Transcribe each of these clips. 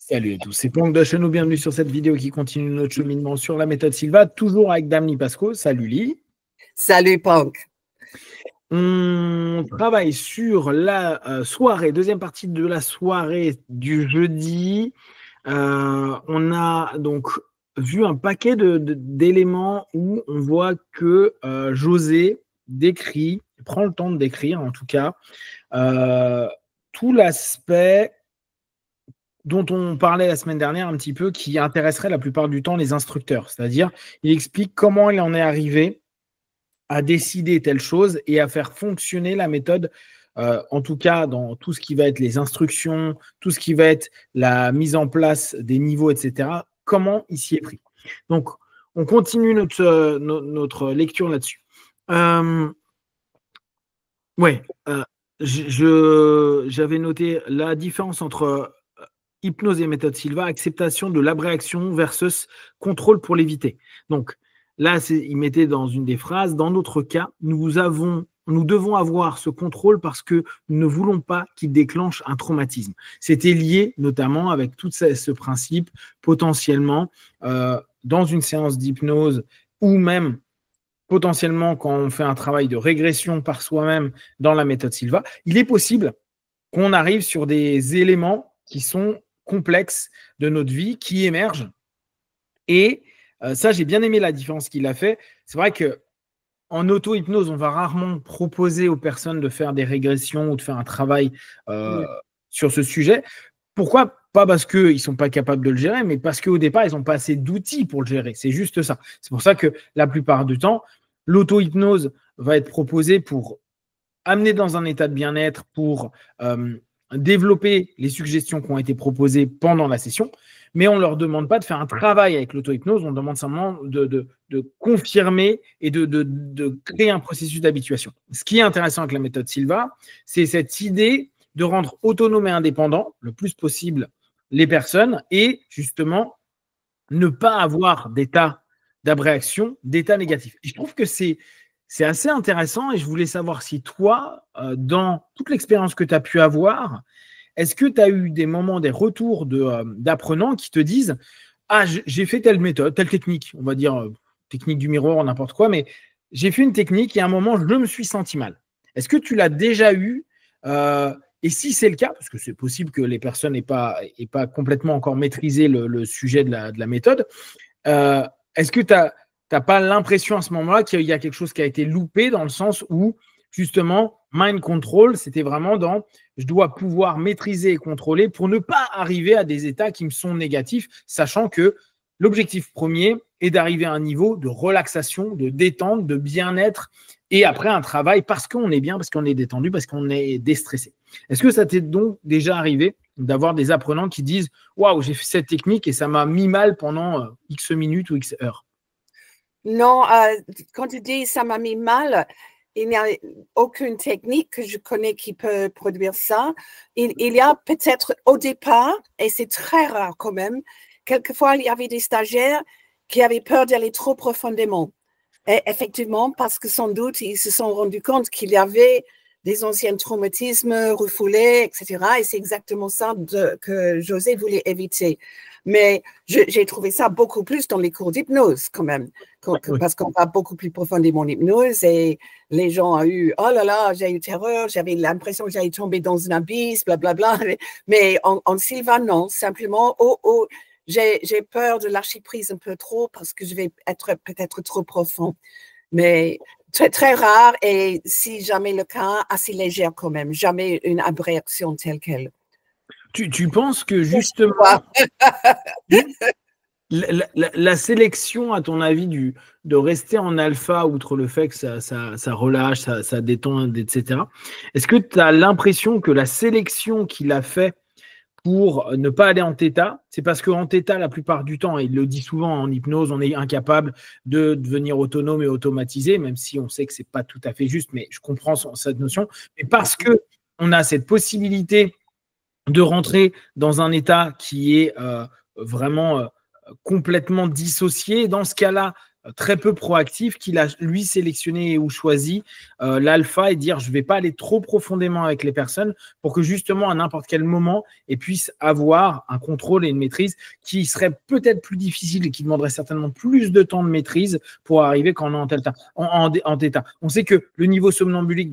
Salut à tous, c'est Planck de Chenou, bienvenue sur cette vidéo qui continue notre cheminement sur la méthode Silva, toujours avec Damni Pasco. Salut Lee. Salut Planck. On travaille sur la soirée, deuxième partie de la soirée du jeudi. On a donc vu un paquet d'éléments où on voit que José prend le temps de décrire en tout cas, tout l'aspect dont on parlait la semaine dernière un petit peu, qui intéresserait la plupart du temps les instructeurs. C'est-à-dire, il explique comment il en est arrivé à décider telle chose et à faire fonctionner la méthode, en tout cas dans tout ce qui va être les instructions, tout ce qui va être la mise en place des niveaux, etc., comment il s'y est pris. Donc, on continue notre lecture là-dessus. J'avais noté la différence entre hypnose et méthode Silva, acceptation de l'abréaction versus contrôle pour l'éviter. Donc là, il mettait dans une des phrases, dans notre cas, nous devons avoir ce contrôle parce que nous ne voulons pas qu'il déclenche un traumatisme. C'était lié notamment avec tout ce principe, potentiellement, dans une séance d'hypnose ou même potentiellement quand on fait un travail de régression par soi-même dans la méthode Silva, il est possible qu'on arrive sur des éléments qui sont complexes de notre vie, qui émergent. Et ça, j'ai bien aimé la différence qu'il a fait. C'est vrai qu'en auto-hypnose, on va rarement proposer aux personnes de faire des régressions ou de faire un travail sur ce sujet. Pourquoi ? Pas parce qu'ils ne sont pas capables de le gérer, mais parce qu'au départ, ils n'ont pas assez d'outils pour le gérer. C'est juste ça. C'est pour ça que la plupart du temps, l'auto-hypnose va être proposée pour amener dans un état de bien-être, pour développer les suggestions qui ont été proposées pendant la session, mais on ne leur demande pas de faire un travail avec l'auto-hypnose, on demande simplement de confirmer et de créer un processus d'habituation. Ce qui est intéressant avec la méthode Silva, c'est cette idée de rendre autonome et indépendant le plus possible les personnes et justement ne pas avoir d'état d'abréaction, d'état négatif. Et je trouve que c'est assez intéressant et je voulais savoir si toi, dans toute l'expérience que tu as pu avoir, est-ce que tu as eu des moments, des retours d'apprenants qui te disent « Ah, j'ai fait telle méthode, telle technique, on va dire technique du miroir, n'importe quoi, mais j'ai fait une technique et à un moment, je me suis senti mal. » Est-ce que tu l'as déjà eu et si c'est le cas, parce que c'est possible que les personnes n'aient pas complètement encore maîtrisé le sujet de la méthode, est-ce que tu n'as pas l'impression à ce moment-là qu'il y a quelque chose qui a été loupé dans le sens où, justement, mind control, c'était vraiment dans je dois pouvoir maîtriser et contrôler pour ne pas arriver à des états qui me sont négatifs, sachant que l'objectif premier est d'arriver à un niveau de relaxation, de détente, de bien-être et après un travail parce qu'on est bien, parce qu'on est détendu, parce qu'on est déstressé. Est-ce que ça t'est donc déjà arrivé d'avoir des apprenants qui disent « Waouh, j'ai fait cette technique et ça m'a mis mal pendant X minutes ou X heures ». Non, quand tu dis « ça m'a mis mal », il n'y a aucune technique que je connais qui peut produire ça. Il y a peut-être au départ, et c'est très rare quand même, quelquefois il y avait des stagiaires qui avaient peur d'aller trop profondément. Et effectivement, parce que sans doute, ils se sont rendus compte qu'il y avait des anciens traumatismes refoulés, etc. Et c'est exactement ça que José voulait éviter. Mais j'ai trouvé ça beaucoup plus dans les cours d'hypnose quand même, parce qu'on va beaucoup plus profondément en hypnose et les gens ont eu « Oh là là, j'ai eu terreur, j'avais l'impression que j'allais tomber dans un abysse, blablabla. » Mais en Silva, non, simplement « Oh, j'ai peur de lâcher prise un peu trop parce que je vais être peut-être trop profond. » Mais très, très rare et si jamais le cas, assez légère quand même. Jamais une abréaction telle qu'elle. Tu penses que justement, la sélection, à ton avis, de rester en alpha, outre le fait que ça relâche, ça détend, etc., est-ce que tu as l'impression que la sélection qu'il a fait pour ne pas aller en θ, c'est parce qu'en θ, la plupart du temps, et il le dit souvent en hypnose, on est incapable de devenir autonome et automatisé, même si on sait que ce n'est pas tout à fait juste, mais je comprends cette notion, mais parce qu'on a cette possibilité de rentrer dans un état qui est vraiment complètement dissocié. Dans ce cas-là, très peu proactif, qu'il a lui sélectionné ou choisi l'alpha et dire je ne vais pas aller trop profondément avec les personnes pour que justement à n'importe quel moment ils puissent avoir un contrôle et une maîtrise qui serait peut-être plus difficile et qui demanderait certainement plus de temps de maîtrise pour arriver quand on est en θ. En θ. On sait que le niveau somnambulique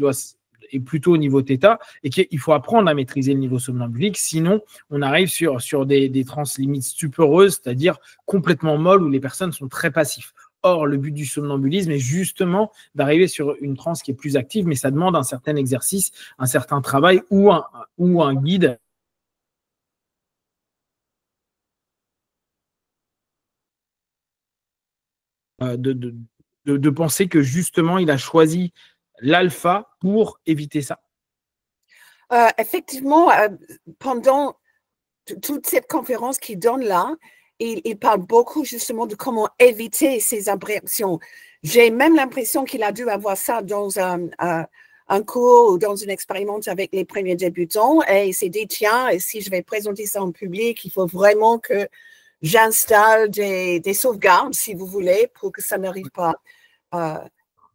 est plutôt au niveau θ et qu'il faut apprendre à maîtriser le niveau somnambulique, sinon on arrive sur des trans limites stuporeuses, c'est-à-dire complètement molles où les personnes sont très passifs. Or, le but du somnambulisme est justement d'arriver sur une transe qui est plus active, mais ça demande un certain exercice, un certain travail ou un guide. De penser que justement, il a choisi l'alpha pour éviter ça. Effectivement, pendant toute cette conférence qu'il donne là, il parle beaucoup justement de comment éviter ces abréactions. J'ai même l'impression qu'il a dû avoir ça dans un cours ou dans une expérience avec les premiers débutants et il s'est dit, tiens, si je vais présenter ça en public, il faut vraiment que j'installe des sauvegardes, si vous voulez, pour que ça n'arrive pas.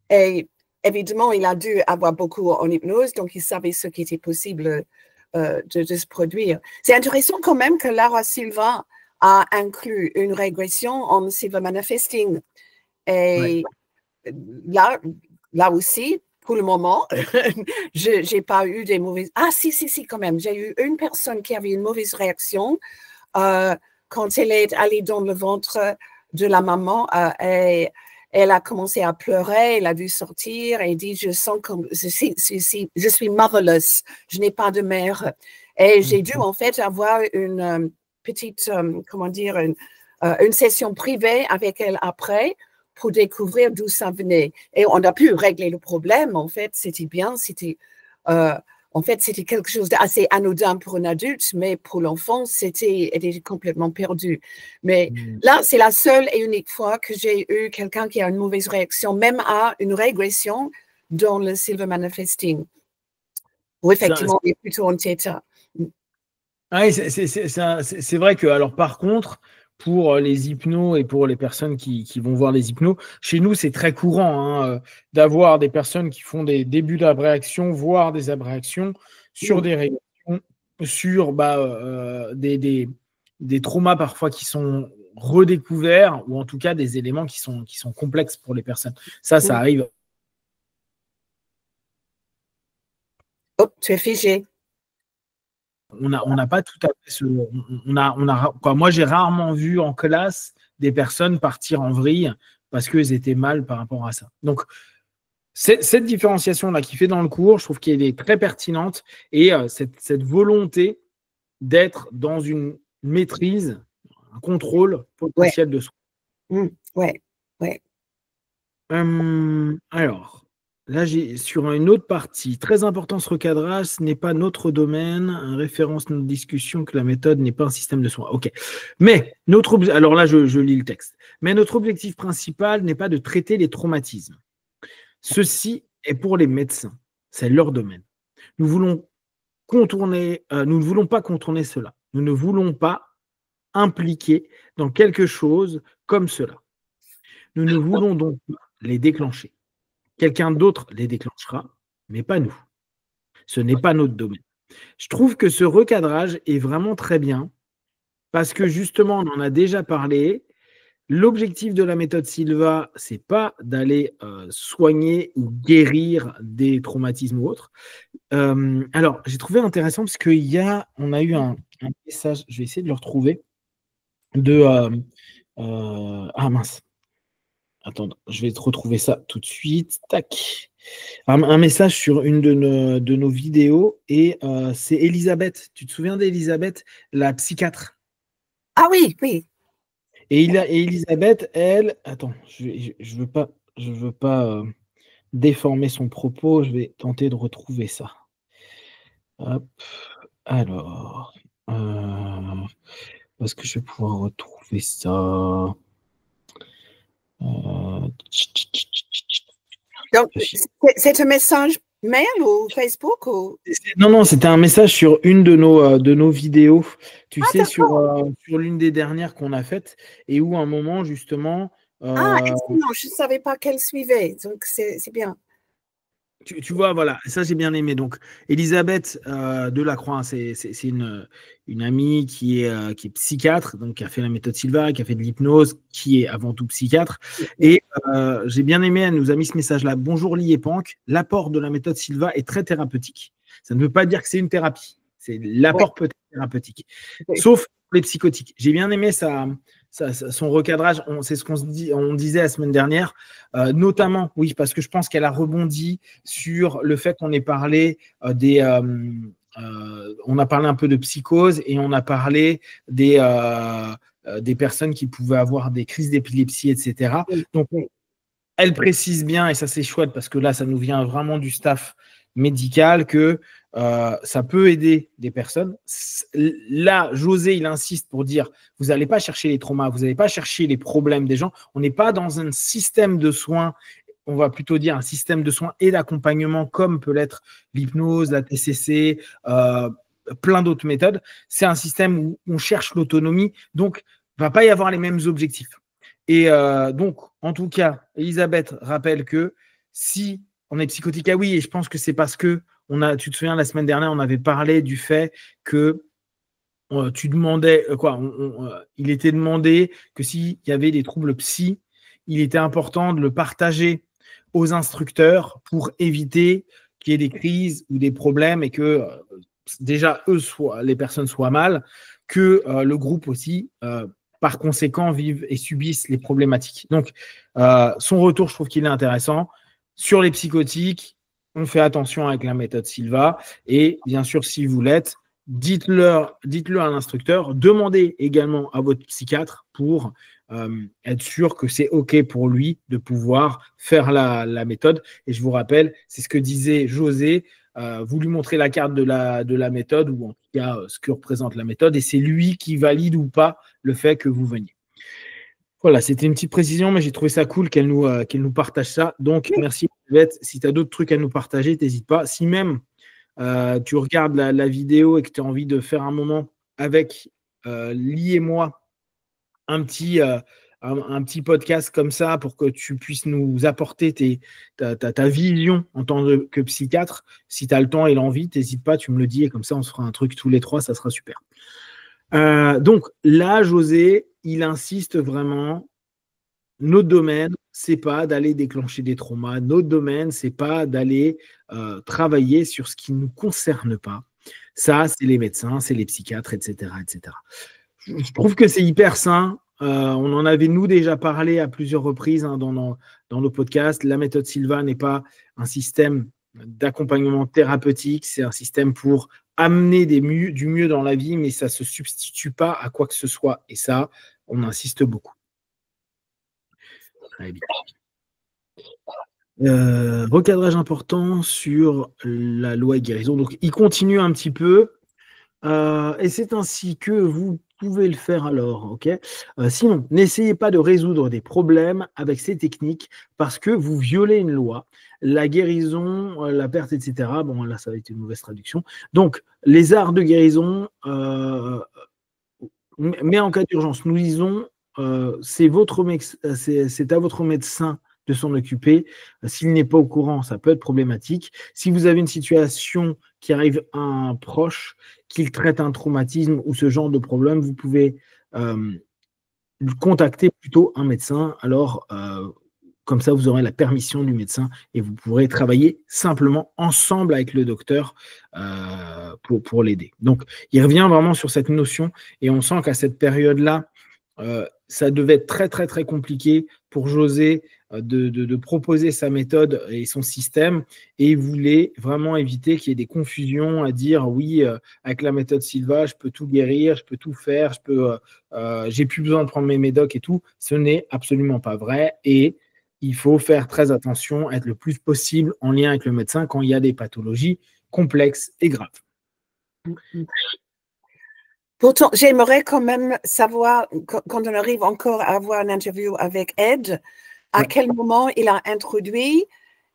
Et évidemment, il a dû avoir beaucoup en hypnose, donc il savait ce qui était possible de se produire. C'est intéressant quand même que Lara Silva a inclus une régression en Silva Manifesting. Et là aussi, pour le moment, je n'ai pas eu des mauvaises... Ah, si, quand même. J'ai eu une personne qui avait une mauvaise réaction quand elle est allée dans le ventre de la maman et elle a commencé à pleurer, elle a dû sortir et dit, je sens comme, je suis motherless, je n'ai pas de mère. Et j'ai dû en fait avoir une petite, comment dire, une session privée avec elle après pour découvrir d'où ça venait. Et on a pu régler le problème, en fait, c'était bien, c'était quelque chose d'assez anodin pour un adulte, mais pour l'enfant, elle était complètement perdue. Mais là, c'est la seule et unique fois que j'ai eu quelqu'un qui a une mauvaise réaction, même à une régression dans le Silva Manifesting, où effectivement, il est plutôt en θ. Ah oui, c'est vrai que, alors par contre, pour les hypnos et pour les personnes qui vont voir les hypnos, chez nous, c'est très courant d'avoir des personnes qui font des débuts d'abréaction, voire des abréactions sur des régressions, sur des traumas parfois qui sont redécouverts ou en tout cas des éléments qui sont complexes pour les personnes. Ça arrive. Oh, tu es figé. On n'a pas tout à fait moi, j'ai rarement vu en classe des personnes partir en vrille parce qu'elles étaient mal par rapport à ça. Donc, cette différenciation-là qui fait dans le cours, je trouve qu'elle est très pertinente et cette volonté d'être dans une maîtrise, un contrôle potentiel de soi. Ouais. Alors, là, j'ai sur une autre partie. Très important ce recadrage, ce n'est pas notre domaine. Référence notre discussion que la méthode n'est pas un système de soins. OK. Mais alors là, je lis le texte. Mais notre objectif principal n'est pas de traiter les traumatismes. Ceci est pour les médecins. C'est leur domaine. Nous ne voulons pas contourner cela. Nous ne voulons pas impliquer dans quelque chose comme cela. Nous ne voulons donc pas les déclencher. Quelqu'un d'autre les déclenchera, mais pas nous. Ce n'est pas notre domaine. Je trouve que ce recadrage est vraiment très bien parce que justement, on en a déjà parlé. L'objectif de la méthode Silva, ce n'est pas d'aller soigner ou guérir des traumatismes ou autres. Alors, j'ai trouvé intéressant parce qu'on a eu un message, je vais essayer de le retrouver, ah mince. Attends, je vais te retrouver ça tout de suite. Tac. Un message sur une de nos vidéos et c'est Elisabeth. Tu te souviens d'Elisabeth, la psychiatre? Ah oui. Et Elisabeth, elle, attends, je veux pas déformer son propos. Je vais tenter de retrouver ça. Hop. Alors, est-ce que je vais pouvoir retrouver ça? Donc, c'est un message mail ou Facebook ou... Non, c'était un message sur une de nos vidéos, tu sais, sur l'une des dernières qu'on a faites, et où à un moment, justement, excellent. Je ne savais pas qu'elle suivait, donc c'est bien. Tu vois, voilà, ça j'ai bien aimé. Donc, Elisabeth Delacroix, hein, c'est une amie qui est psychiatre, donc qui a fait la méthode Silva, qui a fait de l'hypnose, qui est avant tout psychiatre. Et j'ai bien aimé, elle nous a mis ce message-là. Bonjour Li et Pank, l'apport de la méthode Silva est très thérapeutique. Ça ne veut pas dire que c'est une thérapie, c'est l'apport peut être thérapeutique, sauf pour les psychotiques. J'ai bien aimé son recadrage, c'est ce on disait la semaine dernière, notamment, oui, parce que je pense qu'elle a rebondi sur le fait qu'on ait parlé on a parlé un peu de psychose et on a parlé des personnes qui pouvaient avoir des crises d'épilepsie, etc. Donc, elle précise bien, et ça c'est chouette parce que là, ça nous vient vraiment du staff médical, que ça peut aider des personnes. Là, José, il insiste pour dire, vous n'allez pas chercher les traumas, vous n'allez pas chercher les problèmes des gens. On n'est pas dans un système de soins, on va plutôt dire un système de soins et d'accompagnement comme peut l'être l'hypnose, la TCC, plein d'autres méthodes. C'est un système où on cherche l'autonomie, donc il ne va pas y avoir les mêmes objectifs. Et donc, en tout cas, Elisabeth rappelle que si on est psychotique, ah oui, et je pense que c'est parce que tu te souviens, la semaine dernière, on avait parlé du fait que tu demandais, il était demandé que s'il y avait des troubles psy, il était important de le partager aux instructeurs pour éviter qu'il y ait des crises ou des problèmes et que déjà, les personnes soient mal, que le groupe aussi, par conséquent, vivent et subissent les problématiques. Donc, son retour, je trouve qu'il est intéressant. Sur les psychotiques, on fait attention avec la méthode Silva. Et bien sûr, si vous l'êtes, dites-le à l'instructeur. Demandez également à votre psychiatre pour être sûr que c'est OK pour lui de pouvoir faire la méthode. Et je vous rappelle, c'est ce que disait José. Vous lui montrez la carte de la méthode, ou en tout cas ce que représente la méthode, et c'est lui qui valide ou pas le fait que vous veniez. Voilà, c'était une petite précision, mais j'ai trouvé ça cool qu'elle nous partage ça. Donc, merci, Elisabeth. Si tu as d'autres trucs à nous partager, n'hésite pas. Si même tu regardes la vidéo et que tu as envie de faire un moment avec Li et moi, un petit podcast comme ça pour que tu puisses nous apporter ta vision en tant que psychiatre. Si tu as le temps et l'envie, n'hésite pas, tu me le dis, et comme ça, on se fera un truc tous les trois, ça sera super. Donc là, José, il insiste vraiment. Notre domaine, c'est pas d'aller déclencher des traumas. Notre domaine, c'est pas d'aller travailler sur ce qui ne nous concerne pas. Ça, c'est les médecins, c'est les psychiatres, etc., etc. Je trouve que c'est hyper sain. On en avait, nous, déjà parlé à plusieurs reprises dans nos podcasts. La méthode Silva n'est pas un système d'accompagnement thérapeutique, c'est un système pour amener du mieux dans la vie, mais ça ne se substitue pas à quoi que ce soit. Et ça, on insiste beaucoup. Très bien. Recadrage important sur la loi et guérison. Donc, il continue un petit peu. Et c'est ainsi que vous pouvez le faire alors, ok? Sinon, n'essayez pas de résoudre des problèmes avec ces techniques parce que vous violez une loi. La guérison, la perte, etc. Bon, là, ça va être une mauvaise traduction. Donc, les arts de guérison, mais en cas d'urgence, nous disons, c'est à votre médecin de s'en occuper. S'il n'est pas au courant, ça peut être problématique. Si vous avez une situation qui arrive à un proche, qu'il traite un traumatisme ou ce genre de problème, vous pouvez contacter plutôt un médecin. Alors, comme ça, vous aurez la permission du médecin et vous pourrez travailler simplement ensemble avec le docteur pour l'aider. Donc, il revient vraiment sur cette notion et on sent qu'à cette période-là, ça devait être très, très, très compliqué pour José de proposer sa méthode et son système, et il voulait vraiment éviter qu'il y ait des confusions à dire oui, avec la méthode Silva, je peux tout guérir, je peux tout faire, j'ai plus besoin de prendre mes médocs et tout. Ce n'est absolument pas vrai, et il faut faire très attention, être le plus possible en lien avec le médecin quand il y a des pathologies complexes et graves. Pourtant, j'aimerais quand même savoir, quand on arrive encore à avoir une interview avec Ed, à quel moment il a introduit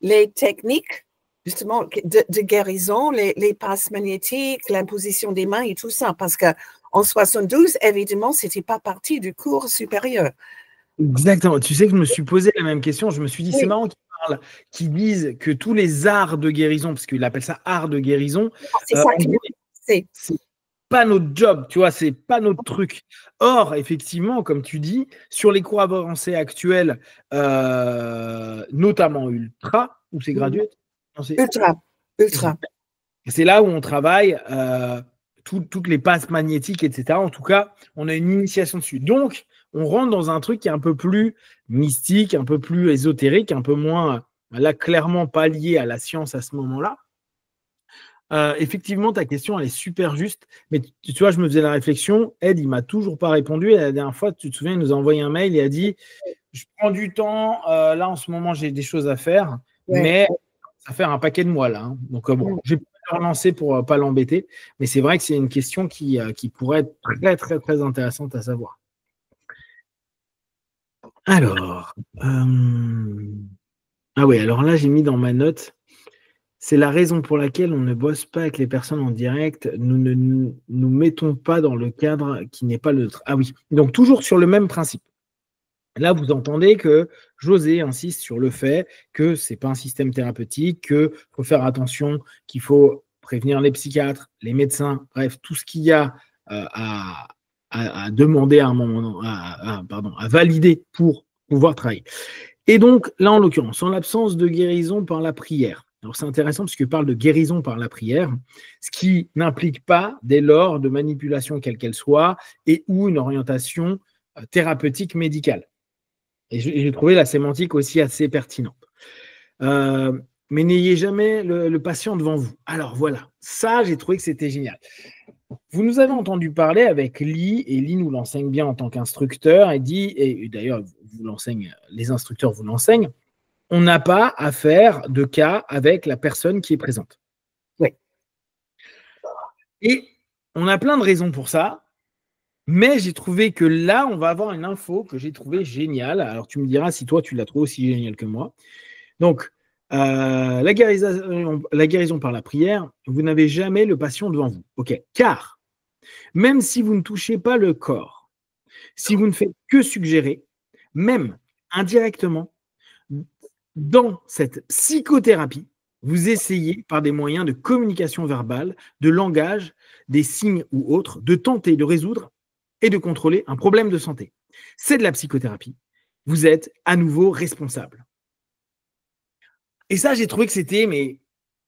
les techniques justement de guérison, les passes magnétiques, l'imposition des mains et tout ça, parce qu'en 72, évidemment, ce n'était pas partie du cours supérieur. Exactement. Tu sais que je me suis posé la même question. Je me suis dit, c'est Oui, marrant qu'ils disent que tous les arts de guérison, parce qu'il appelle ça art de guérison, c'est ça en que gros, c'est. c'est pas notre job, tu vois, c'est pas notre truc. Or, effectivement, comme tu dis, sur les cours avancés actuels, notamment Ultra, où c'est gradué, non, Ultra, ultra. c'est là où on travaille toutes les passes magnétiques, etc. En tout cas, on a une initiation dessus. Donc, on rentre dans un truc qui est un peu plus mystique, un peu plus ésotérique, un peu moins, là, clairement pas lié à la science à ce moment-là. Effectivement, ta question, elle est super juste. Mais tu vois, je me faisais la réflexion. Ed, il m'a toujours pas répondu. Et la dernière fois, tu te souviens, il nous a envoyé un mail. Il a dit, je prends du temps. Là, en ce moment, j'ai des choses à faire. Ouais. Mais ça fait un paquet de mois là. Hein. Donc, bon, j'ai pas le relancer pour pas l'embêter. Mais c'est vrai que c'est une question qui pourrait être très, très, très intéressante à savoir. Alors. Ah oui, alors là, j'ai mis dans ma note. C'est la raison pour laquelle on ne bosse pas avec les personnes en direct. Nous ne nous mettons pas dans le cadre qui n'est pas le nôtre. Ah oui, donc toujours sur le même principe. Là, vous entendez que José insiste sur le fait que ce n'est pas un système thérapeutique, qu'il faut faire attention, qu'il faut prévenir les psychiatres, les médecins, bref, tout ce qu'il y a à demander à un moment, à valider pour pouvoir travailler. Et donc, là, en l'occurrence, en l'absence de guérison par la prière. Alors, c'est intéressant parce qu'il parle de guérison par la prière, ce qui n'implique pas, dès lors, de manipulation quelle qu'elle soit et ou une orientation thérapeutique médicale. Et j'ai trouvé la sémantique aussi assez pertinente. Mais n'ayez jamais le patient devant vous. Alors voilà, ça, j'ai trouvé que c'était génial. Vous nous avez entendu parler avec Lee, et Lee nous l'enseigne bien en tant qu'instructeur, et dit, et d'ailleurs, vous l'enseigne, les instructeurs vous l'enseignent, on n'a pas à faire de cas avec la personne qui est présente. Oui. Et on a plein de raisons pour ça. Mais j'ai trouvé que là, on va avoir une info que j'ai trouvée géniale. Alors, tu me diras si toi, tu l'as trouvé aussi géniale que moi. Donc, la guérison par la prière, vous n'avez jamais le patient devant vous. OK. Car, même si vous ne touchez pas le corps, si vous ne faites que suggérer, même indirectement, dans cette psychothérapie, vous essayez, par des moyens de communication verbale, de langage, des signes ou autres, de tenter de résoudre et de contrôler un problème de santé. C'est de la psychothérapie. Vous êtes à nouveau responsable. Et ça, j'ai trouvé que c'était, mais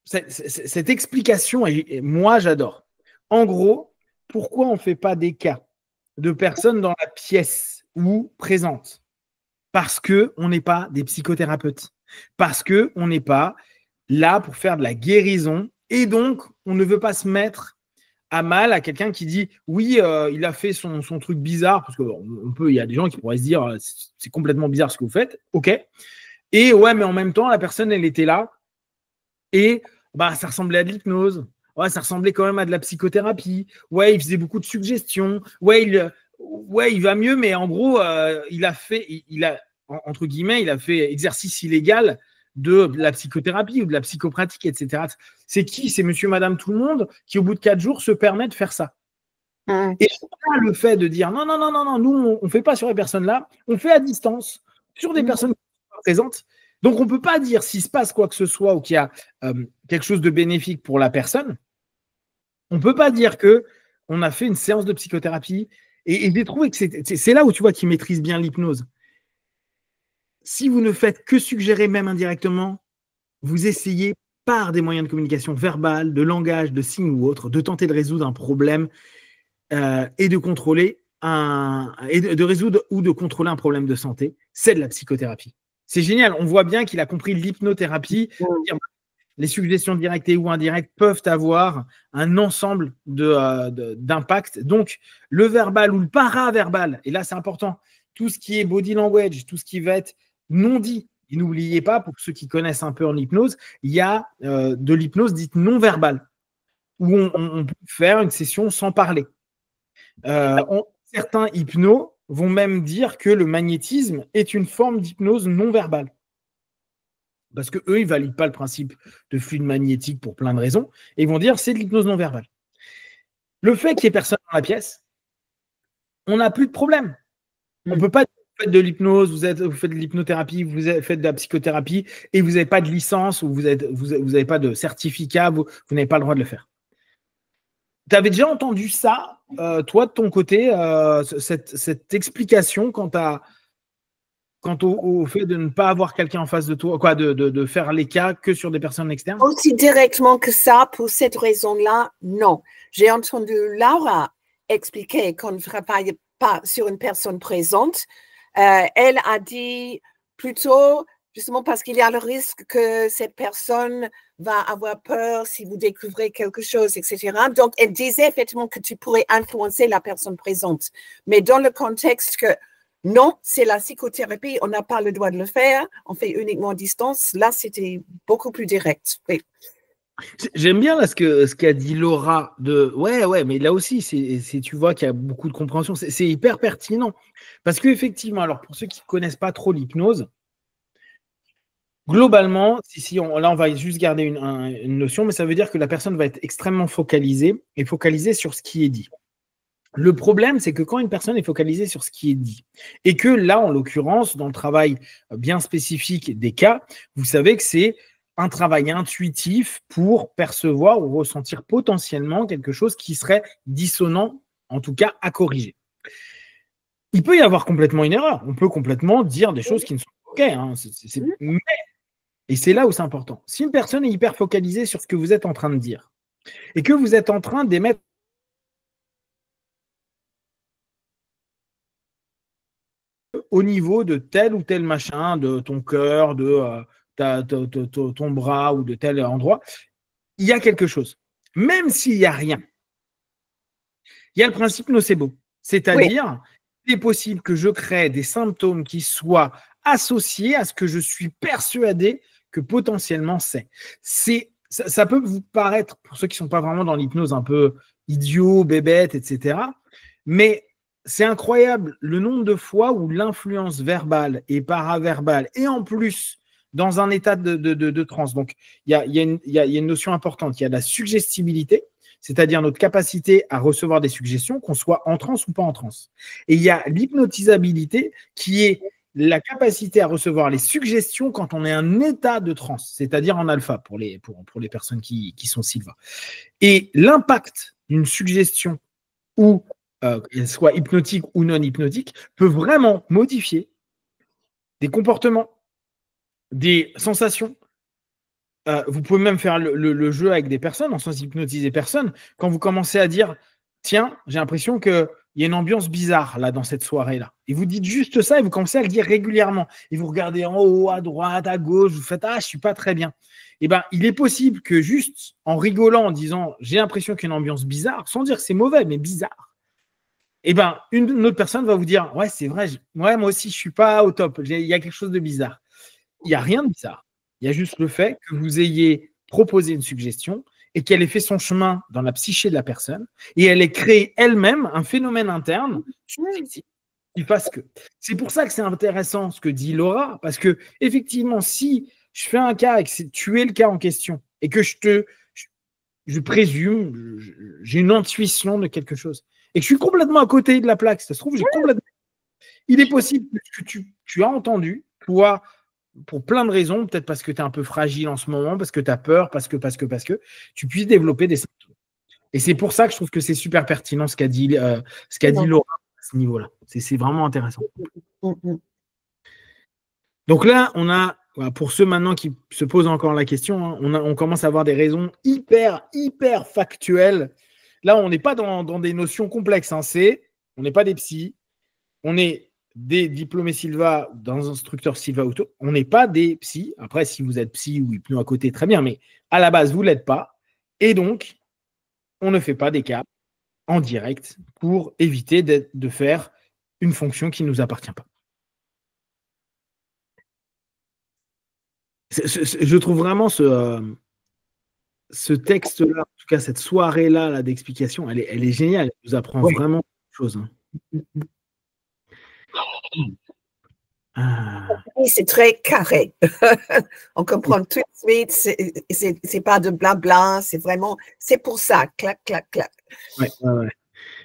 cette explication, et moi, j'adore. En gros, pourquoi on ne fait pas des cas de personnes dans la pièce ou présentes? Parce qu'on n'est pas des psychothérapeutes. Parce qu'on n'est pas là pour faire de la guérison. Et donc, on ne veut pas se mettre à mal à quelqu'un qui dit oui, il a fait son truc bizarre, parce il y a des gens qui pourraient se dire c'est complètement bizarre ce que vous faites, ok. Et ouais, mais en même temps, la personne, elle était là et bah, ça ressemblait à de l'hypnose. Ouais, ça ressemblait quand même à de la psychothérapie. Ouais, il faisait beaucoup de suggestions. Ouais, il va mieux, mais en gros, il a entre guillemets, il a fait exercice illégal de la psychothérapie ou de la psychopratique, etc. C'est qui? C'est monsieur, madame, tout le monde qui, au bout de 4 jours, se permet de faire ça. Et là, le fait de dire non, non, non, non, non, nous, on ne fait pas sur les personnes-là, on fait à distance sur des personnes qui sont présentes. Donc, on ne peut pas dire s'il se passe quoi que ce soit ou qu'il y a quelque chose de bénéfique pour la personne. On ne peut pas dire qu'on a fait une séance de psychothérapie. Et j'ai trouvé que c'est là où tu vois qu'il maîtrise bien l'hypnose. Si vous ne faites que suggérer, même indirectement, vous essayez par des moyens de communication verbale, de langage, de signes ou autres, de tenter de résoudre un problème et de contrôler de résoudre ou de contrôler un problème de santé. C'est de la psychothérapie. C'est génial. On voit bien qu'il a compris l'hypnothérapie. Les suggestions directes et ou indirectes peuvent avoir un ensemble d'impacts. Donc, le verbal ou le paraverbal, et là, c'est important, tout ce qui est body language, tout ce qui va être non dit. Et n'oubliez pas, pour ceux qui connaissent un peu en hypnose, il y a de l'hypnose dite non verbale, où on peut faire une session sans parler. Certains hypnos vont même dire que le magnétisme est une forme d'hypnose non verbale. Parce qu'eux, ils ne valident pas le principe de fluide magnétique pour plein de raisons, et ils vont dire que c'est de l'hypnose non verbale. Le fait qu'il n'y ait personne dans la pièce, on n'a plus de problème. On ne peut pas faites de l'hypnose, vous faites de l'hypnothérapie, faites de la psychothérapie et vous n'avez pas de licence ou vous n'avez pas de certificat, vous n'avez pas le droit de le faire. Tu avais déjà entendu ça, toi, de ton côté, cette explication quant au fait de ne pas avoir quelqu'un en face de toi, quoi, de faire les cas que sur des personnes externes? Aussi directement que ça, pour cette raison-là, non. J'ai entendu Laura expliquer qu'on ne travaille pas sur une personne présente. Elle a dit plutôt, justement parce qu'il y a le risque que cette personne va avoir peur si vous découvrez quelque chose, etc. Donc, elle disait effectivement que tu pourrais influencer la personne présente. Mais dans le contexte que non, c'est la psychothérapie, on n'a pas le droit de le faire, on fait uniquement à distance. Là, c'était beaucoup plus direct. Oui. J'aime bien là, ce qu'a dit Laura ouais, mais là aussi, tu vois qu'il y a beaucoup de compréhension. C'est hyper pertinent. Parce qu'effectivement, alors pour ceux qui ne connaissent pas trop l'hypnose, globalement, là, on va juste garder une notion, mais ça veut dire que la personne va être extrêmement focalisée et focalisée sur ce qui est dit. Le problème, c'est que quand une personne est focalisée sur ce qui est dit, et que là, en l'occurrence, dans le travail bien spécifique des cas, vous savez que c'est un travail intuitif pour percevoir ou ressentir potentiellement quelque chose qui serait dissonant, en tout cas à corriger. Il peut y avoir complètement une erreur. On peut complètement dire des choses qui ne sont pas OK. Hein. Et c'est là où c'est important. Si une personne est hyper focalisée sur ce que vous êtes en train de dire, et que vous êtes en train d'émettre au niveau de tel ou tel machin, de ton cœur, de ton bras ou de tel endroit, il y a quelque chose. Même s'il n'y a rien, il y a le principe nocebo. C'est-à-dire, il est possible que je crée des symptômes qui soient associés à ce que je suis persuadé que potentiellement c'est. Ça peut vous paraître, pour ceux qui ne sont pas vraiment dans l'hypnose, un peu idiot, bébête, etc. Mais c'est incroyable le nombre de fois où l'influence verbale et paraverbale, et en plus dans un état de transe. Donc, il y a une notion importante. Il y a la suggestibilité, c'est-à-dire notre capacité à recevoir des suggestions, qu'on soit en transe ou pas en transe. Et il y a l'hypnotisabilité, qui est la capacité à recevoir les suggestions quand on est en état de transe, c'est-à-dire en alpha pour les personnes qui sont Sylva. Et l'impact d'une suggestion ou qu'elle soit hypnotique ou non hypnotique, peut vraiment modifier des comportements, des sensations. Vous pouvez même faire le jeu avec des personnes, en sens hypnotiser personne. Quand vous commencez à dire, tiens, j'ai l'impression qu'il y a une ambiance bizarre là dans cette soirée-là. Et vous dites juste ça et vous commencez à le dire régulièrement. Et vous regardez en haut, à droite, à gauche, vous faites, je ne suis pas très bien. Eh ben, il est possible que juste en rigolant, en disant, j'ai l'impression qu'il y a une ambiance bizarre, sans dire que c'est mauvais, mais bizarre, eh ben, une autre personne va vous dire, ouais, c'est vrai, moi aussi, je ne suis pas au top, il y a quelque chose de bizarre. Il n'y a rien de bizarre. Il y a juste le fait que vous ayez proposé une suggestion et qu'elle ait fait son chemin dans la psyché de la personne et elle ait créé elle-même un phénomène interne qui fasse que. C'est pour ça que c'est intéressant ce que dit Laura, parce que effectivement, si je fais un cas et que tu es le cas en question et que je présume, j'ai une intuition de quelque chose et que je suis complètement à côté de la plaque, ça se trouve, il est possible que tu as entendu, toi, pour plein de raisons, peut-être parce que tu es un peu fragile en ce moment, parce que tu as peur, parce que tu puisses développer des symptômes. Et c'est pour ça que je trouve que c'est super pertinent ce qu'a dit Laura à ce niveau-là. C'est vraiment intéressant. Donc là, on a, pour ceux maintenant qui se posent encore la question, hein, on commence à avoir des raisons hyper factuelles. Là, on n'est pas dans des notions complexes. Hein. On n'est pas des psys. On est des diplômés Sylva, dans un instructeur Sylva Auto. On n'est pas des psys. Après, si vous êtes psy ou hypno à côté, très bien. Mais à la base, vous ne l'êtes pas. Et donc, on ne fait pas des cas en direct pour éviter de faire une fonction qui ne nous appartient pas. Je trouve vraiment ce texte-là, en tout cas cette soirée-là d'explication, elle est géniale. Elle nous apprend vraiment quelque chose. Oui, c'est très carré. On comprend tout de suite. C'est pas de blabla. C'est vraiment, c'est pour ça. Clac, clac, clac.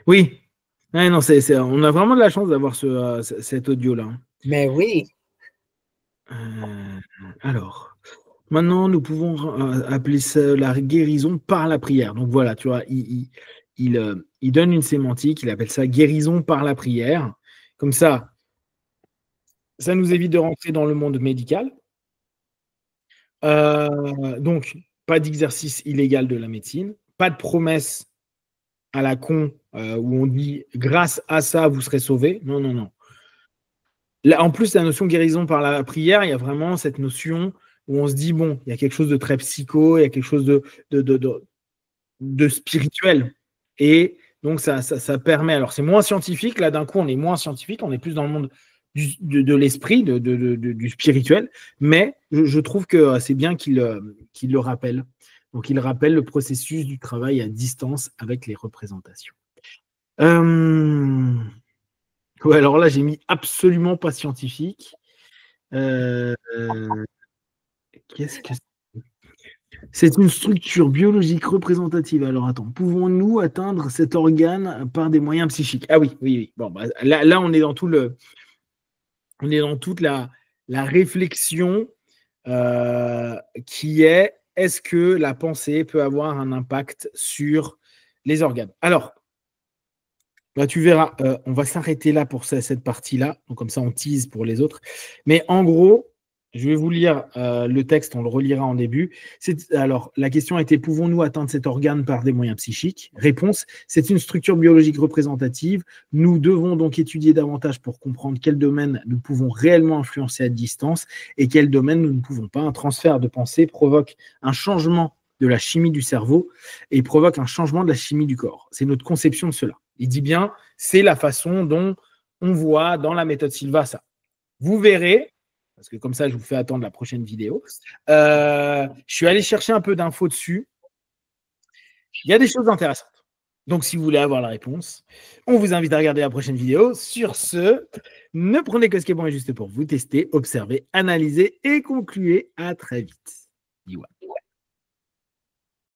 Oui. Ouais, non, on a vraiment de la chance d'avoir cet audio-là. Mais oui. Alors, maintenant, nous pouvons appeler ça la guérison par la prière. Donc voilà, tu vois, il donne une sémantique, il appelle ça guérison par la prière. Comme ça nous évite de rentrer dans le monde médical. Donc, pas d'exercice illégal de la médecine, pas de promesse à la con où on dit grâce à ça, vous serez sauvé. Non, non, non. Là, en plus, la notion guérison par la prière, il y a vraiment cette notion où on se dit, bon, il y a quelque chose de très psycho, il y a quelque chose de spirituel. Et donc, ça permet. Alors, c'est moins scientifique. Là, d'un coup, on est moins scientifique. On est plus dans le monde de l'esprit, du spirituel. Mais je trouve que c'est bien qu'il le rappelle. Donc, il rappelle le processus du travail à distance avec les représentations. Ouais, alors là, j'ai mis absolument pas scientifique. Qu'est-ce que c'est une structure biologique représentative. Alors attends, pouvons-nous atteindre cet organe par des moyens psychiques? Ah oui, oui, oui. Bon, bah, là, on est dans toute la réflexion qui est est-ce que la pensée peut avoir un impact sur les organes? Alors, bah, tu verras, on va s'arrêter là pour cette partie-là. Donc, comme ça, on tease pour les autres. Mais en gros, je vais vous lire le texte, on le relira en début. Alors, la question était, pouvons-nous atteindre cet organe par des moyens psychiques? Réponse, c'est une structure biologique représentative. Nous devons donc étudier davantage pour comprendre quels domaines nous pouvons réellement influencer à distance et quels domaines nous ne pouvons pas. Un transfert de pensée provoque un changement de la chimie du cerveau et provoque un changement de la chimie du corps. C'est notre conception de cela. Il dit bien, c'est la façon dont on voit dans la méthode Silva ça. Vous verrez, parce que comme ça, je vous fais attendre la prochaine vidéo. Je suis allé chercher un peu d'infos dessus. Il y a des choses intéressantes. Donc, si vous voulez avoir la réponse, on vous invite à regarder la prochaine vidéo. Sur ce, ne prenez que ce qui est bon et juste pour vous tester, observer, analyser et concluer. À très vite.